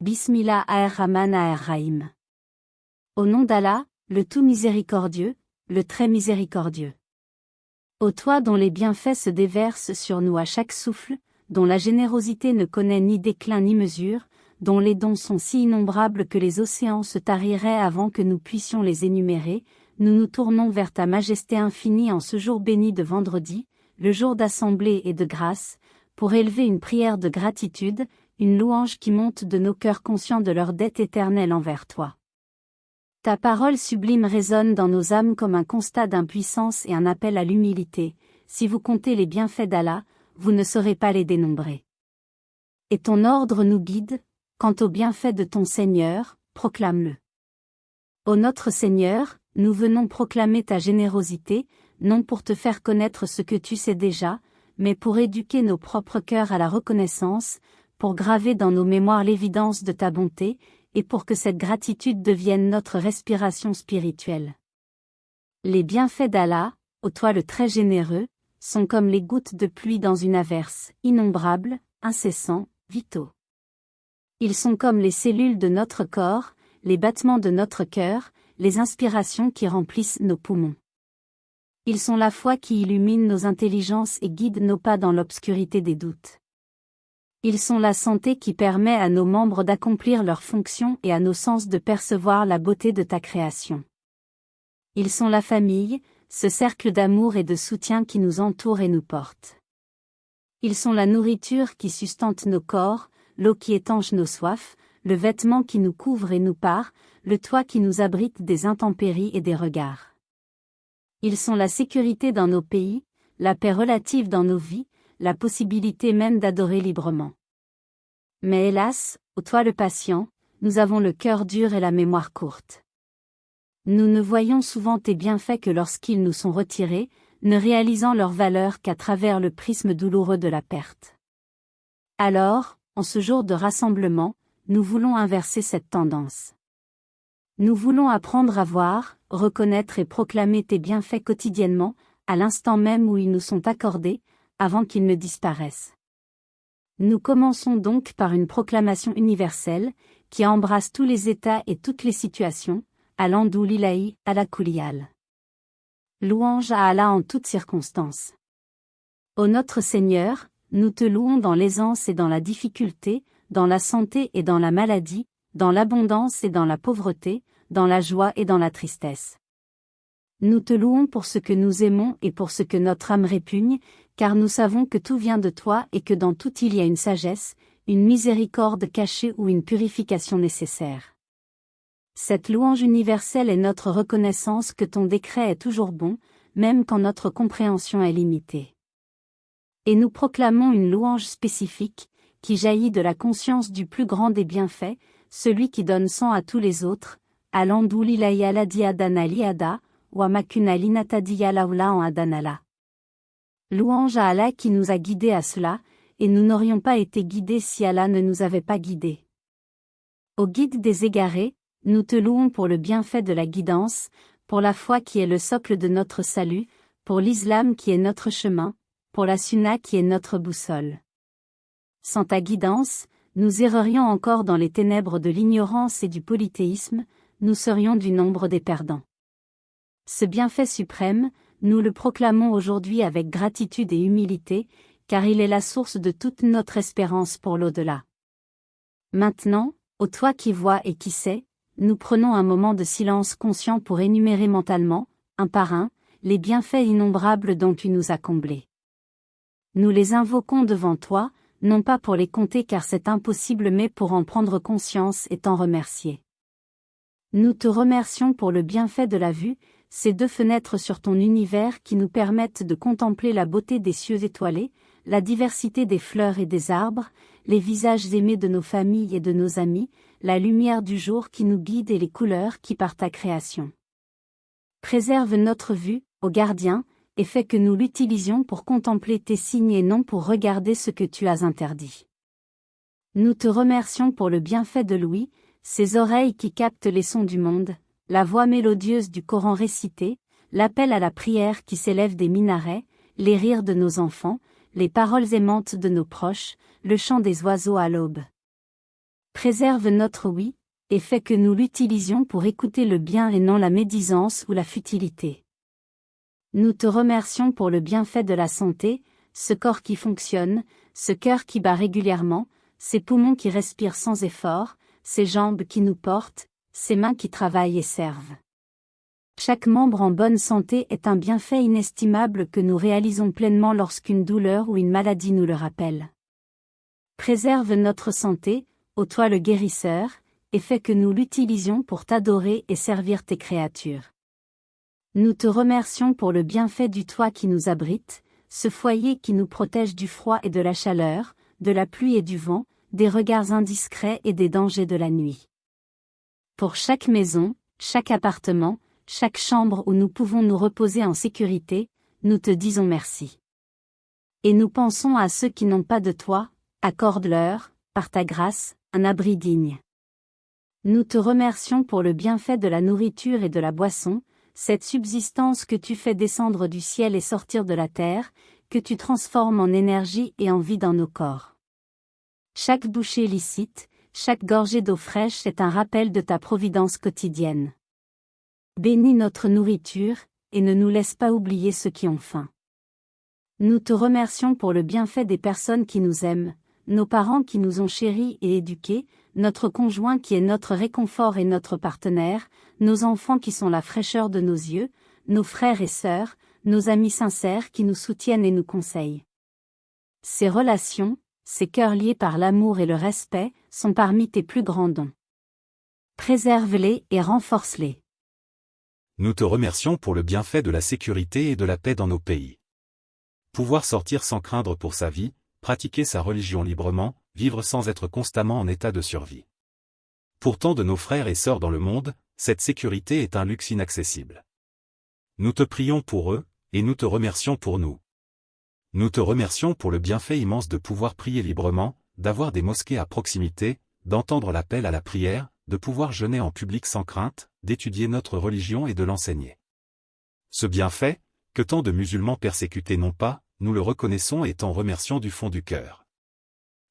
Bismillah ar-Rahman ar-Rahim. Au nom d'Allah, le tout miséricordieux, le très miséricordieux. Ô toi dont les bienfaits se déversent sur nous à chaque souffle, dont la générosité ne connaît ni déclin ni mesure, dont les dons sont si innombrables que les océans se tariraient avant que nous puissions les énumérer, nous nous tournons vers ta majesté infinie en ce jour béni de vendredi, le jour d'assemblée et de grâce, pour élever une prière de gratitude, une louange qui monte de nos cœurs conscients de leur dette éternelle envers toi. Ta parole sublime résonne dans nos âmes comme un constat d'impuissance et un appel à l'humilité. Si vous comptez les bienfaits d'Allah, vous ne saurez pas les dénombrer. Et ton ordre nous guide, quant aux bienfaits de ton Seigneur, proclame-le. Ô notre Seigneur, nous venons proclamer ta générosité, non pour te faire connaître ce que tu sais déjà, mais pour éduquer nos propres cœurs à la reconnaissance, pour graver dans nos mémoires l'évidence de ta bonté, et pour que cette gratitude devienne notre respiration spirituelle. Les bienfaits d'Allah, ô toi le très généreux, sont comme les gouttes de pluie dans une averse, innombrables, incessants, vitaux. Ils sont comme les cellules de notre corps, les battements de notre cœur, les inspirations qui remplissent nos poumons. Ils sont la foi qui illumine nos intelligences et guide nos pas dans l'obscurité des doutes. Ils sont la santé qui permet à nos membres d'accomplir leurs fonctions et à nos sens de percevoir la beauté de ta création. Ils sont la famille, ce cercle d'amour et de soutien qui nous entoure et nous porte. Ils sont la nourriture qui sustente nos corps, l'eau qui étanche nos soifs, le vêtement qui nous couvre et nous pare, le toit qui nous abrite des intempéries et des regards. Ils sont la sécurité dans nos pays, la paix relative dans nos vies, la possibilité même d'adorer librement. Mais hélas, ô toi le patient, nous avons le cœur dur et la mémoire courte. Nous ne voyons souvent tes bienfaits que lorsqu'ils nous sont retirés, ne réalisant leur valeur qu'à travers le prisme douloureux de la perte. Alors, en ce jour de rassemblement, nous voulons inverser cette tendance. Nous voulons apprendre à voir, reconnaître et proclamer tes bienfaits quotidiennement, à l'instant même où ils nous sont accordés, avant qu'ils ne disparaissent. Nous commençons donc par une proclamation universelle, qui embrasse tous les états et toutes les situations, allant d'Oulilaï à la Kouliyal. Louange à Allah en toutes circonstances. Ô notre Seigneur, nous te louons dans l'aisance et dans la difficulté, dans la santé et dans la maladie, dans l'abondance et dans la pauvreté, dans la joie et dans la tristesse. Nous te louons pour ce que nous aimons et pour ce que notre âme répugne, car nous savons que tout vient de toi et que dans tout il y a une sagesse, une miséricorde cachée ou une purification nécessaire. Cette louange universelle est notre reconnaissance que ton décret est toujours bon, même quand notre compréhension est limitée. Et nous proclamons une louange spécifique, qui jaillit de la conscience du plus grand des bienfaits, celui qui donne sang à tous les autres, allant d'Oulilaï ala diadana liada, wa makuna linatadiya laoula en adanala. Louange à Allah qui nous a guidés à cela, et nous n'aurions pas été guidés si Allah ne nous avait pas guidés. Ô guide des égarés, nous te louons pour le bienfait de la guidance, pour la foi qui est le socle de notre salut, pour l'islam qui est notre chemin, pour la sunna qui est notre boussole. Sans ta guidance, nous errerions encore dans les ténèbres de l'ignorance et du polythéisme, nous serions du nombre des perdants. Ce bienfait suprême, nous le proclamons aujourd'hui avec gratitude et humilité, car il est la source de toute notre espérance pour l'au-delà. Maintenant, ô toi qui vois et qui sais, nous prenons un moment de silence conscient pour énumérer mentalement, un par un, les bienfaits innombrables dont tu nous as comblés. Nous les invoquons devant toi, non pas pour les compter car c'est impossible mais pour en prendre conscience et t'en remercier. Nous te remercions pour le bienfait de la vue, ces deux fenêtres sur ton univers qui nous permettent de contempler la beauté des cieux étoilés, la diversité des fleurs et des arbres, les visages aimés de nos familles et de nos amis, la lumière du jour qui nous guide et les couleurs qui par ta création. Préserve notre vue, ô gardien, et fais que nous l'utilisions pour contempler tes signes et non pour regarder ce que tu as interdit. Nous te remercions pour le bienfait de l'ouïe, ces oreilles qui captent les sons du monde, la voix mélodieuse du Coran récité, l'appel à la prière qui s'élève des minarets, les rires de nos enfants, les paroles aimantes de nos proches, le chant des oiseaux à l'aube. Préserve notre oui, et fais que nous l'utilisions pour écouter le bien et non la médisance ou la futilité. Nous te remercions pour le bienfait de la santé, ce corps qui fonctionne, ce cœur qui bat régulièrement, ces poumons qui respirent sans effort, ces jambes qui nous portent, ces mains qui travaillent et servent. Chaque membre en bonne santé est un bienfait inestimable que nous réalisons pleinement lorsqu'une douleur ou une maladie nous le rappelle. Préserve notre santé, ô toi le guérisseur, et fais que nous l'utilisions pour t'adorer et servir tes créatures. Nous te remercions pour le bienfait du toit qui nous abrite, ce foyer qui nous protège du froid et de la chaleur, de la pluie et du vent, des regards indiscrets et des dangers de la nuit. Pour chaque maison, chaque appartement, chaque chambre où nous pouvons nous reposer en sécurité, nous te disons merci. Et nous pensons à ceux qui n'ont pas de toi, accorde-leur, par ta grâce, un abri digne. Nous te remercions pour le bienfait de la nourriture et de la boisson, cette subsistance que tu fais descendre du ciel et sortir de la terre, que tu transformes en énergie et en vie dans nos corps. Chaque bouchée licite, chaque gorgée d'eau fraîche est un rappel de ta providence quotidienne. Bénis notre nourriture, et ne nous laisse pas oublier ceux qui ont faim. Nous te remercions pour le bienfait des personnes qui nous aiment, nos parents qui nous ont chéris et éduqués, notre conjoint qui est notre réconfort et notre partenaire, nos enfants qui sont la fraîcheur de nos yeux, nos frères et sœurs, nos amis sincères qui nous soutiennent et nous conseillent. Ces relations, ces cœurs liés par l'amour et le respect, sont parmi tes plus grands dons. Préserve-les et renforce-les. Nous te remercions pour le bienfait de la sécurité et de la paix dans nos pays. Pouvoir sortir sans craindre pour sa vie, pratiquer sa religion librement, vivre sans être constamment en état de survie. Pour tant de nos frères et sœurs dans le monde, cette sécurité est un luxe inaccessible. Nous te prions pour eux, et nous te remercions pour nous. Nous te remercions pour le bienfait immense de pouvoir prier librement, d'avoir des mosquées à proximité, d'entendre l'appel à la prière, de pouvoir jeûner en public sans crainte, d'étudier notre religion et de l'enseigner. Ce bienfait, que tant de musulmans persécutés n'ont pas, nous le reconnaissons et t'en remercions du fond du cœur.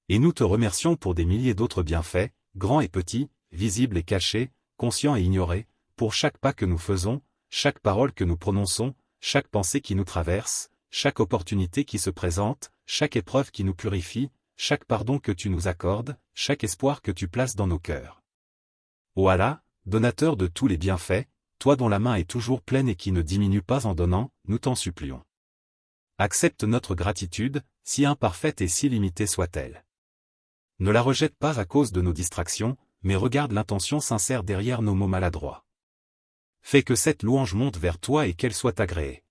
Et nous te remercions pour des milliers d'autres bienfaits, grands et petits, visibles et cachés, conscients et ignorés, pour chaque pas que nous faisons, chaque parole que nous prononçons, chaque pensée qui nous traverse, chaque opportunité qui se présente, chaque épreuve qui nous purifie, chaque pardon que tu nous accordes, chaque espoir que tu places dans nos cœurs. Ô Allah, donateur de tous les bienfaits, toi dont la main est toujours pleine et qui ne diminue pas en donnant, nous t'en supplions. Accepte notre gratitude, si imparfaite et si limitée soit-elle. Ne la rejette pas à cause de nos distractions, mais regarde l'intention sincère derrière nos mots maladroits. Fais que cette louange monte vers toi et qu'elle soit agréée.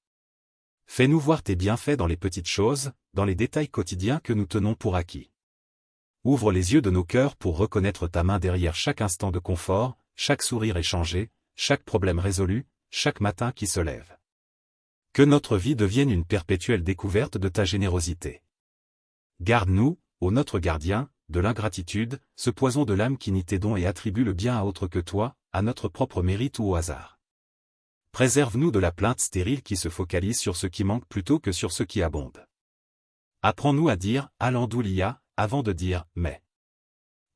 Fais-nous voir tes bienfaits dans les petites choses, dans les détails quotidiens que nous tenons pour acquis. Ouvre les yeux de nos cœurs pour reconnaître ta main derrière chaque instant de confort, chaque sourire échangé, chaque problème résolu, chaque matin qui se lève. Que notre vie devienne une perpétuelle découverte de ta générosité. Garde-nous, ô notre gardien, de l'ingratitude, ce poison de l'âme qui nie tes dons et attribue le bien à autre que toi, à notre propre mérite ou au hasard. Préserve-nous de la plainte stérile qui se focalise sur ce qui manque plutôt que sur ce qui abonde. Apprends-nous à dire « Alhamdoulilah » avant de dire « mais ».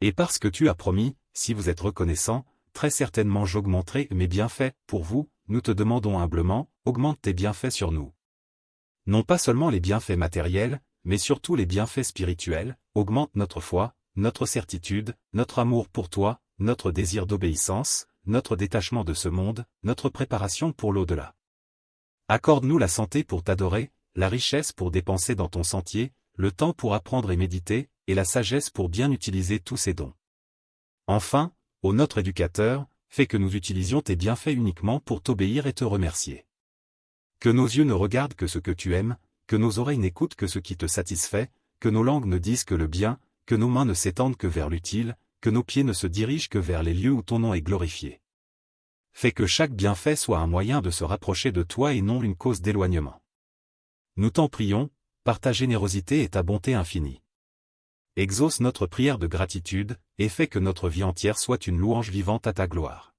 Et parce que tu as promis, si vous êtes reconnaissant, très certainement j'augmenterai mes bienfaits pour vous, nous te demandons humblement, augmente tes bienfaits sur nous. Non pas seulement les bienfaits matériels, mais surtout les bienfaits spirituels, augmente notre foi, notre certitude, notre amour pour toi, notre désir d'obéissance, notre détachement de ce monde, notre préparation pour l'au-delà. Accorde-nous la santé pour t'adorer, la richesse pour dépenser dans ton sentier, le temps pour apprendre et méditer, et la sagesse pour bien utiliser tous ces dons. Enfin, ô notre éducateur, fais que nous utilisions tes bienfaits uniquement pour t'obéir et te remercier. Que nos yeux ne regardent que ce que tu aimes, que nos oreilles n'écoutent que ce qui te satisfait, que nos langues ne disent que le bien, que nos mains ne s'étendent que vers l'utile, que nos pieds ne se dirigent que vers les lieux où ton nom est glorifié. Fais que chaque bienfait soit un moyen de se rapprocher de toi et non une cause d'éloignement. Nous t'en prions, par ta générosité et ta bonté infinie. Exauce notre prière de gratitude, et fais que notre vie entière soit une louange vivante à ta gloire.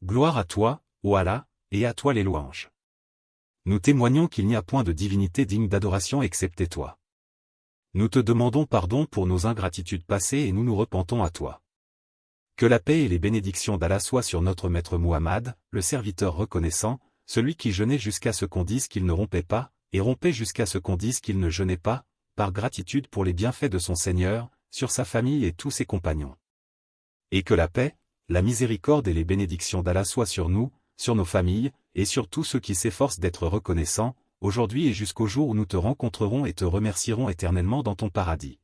Gloire à toi, ô Allah, et à toi les louanges. Nous témoignons qu'il n'y a point de divinité digne d'adoration excepté toi. Nous te demandons pardon pour nos ingratitudes passées et nous nous repentons à toi. Que la paix et les bénédictions d'Allah soient sur notre maître Muhammad, le serviteur reconnaissant, celui qui jeûnait jusqu'à ce qu'on dise qu'il ne rompait pas, et rompait jusqu'à ce qu'on dise qu'il ne jeûnait pas, par gratitude pour les bienfaits de son Seigneur, sur sa famille et tous ses compagnons. Et que la paix, la miséricorde et les bénédictions d'Allah soient sur nous, sur nos familles, et sur tous ceux qui s'efforcent d'être reconnaissants, aujourd'hui et jusqu'au jour où nous te rencontrerons et te remercierons éternellement dans ton paradis.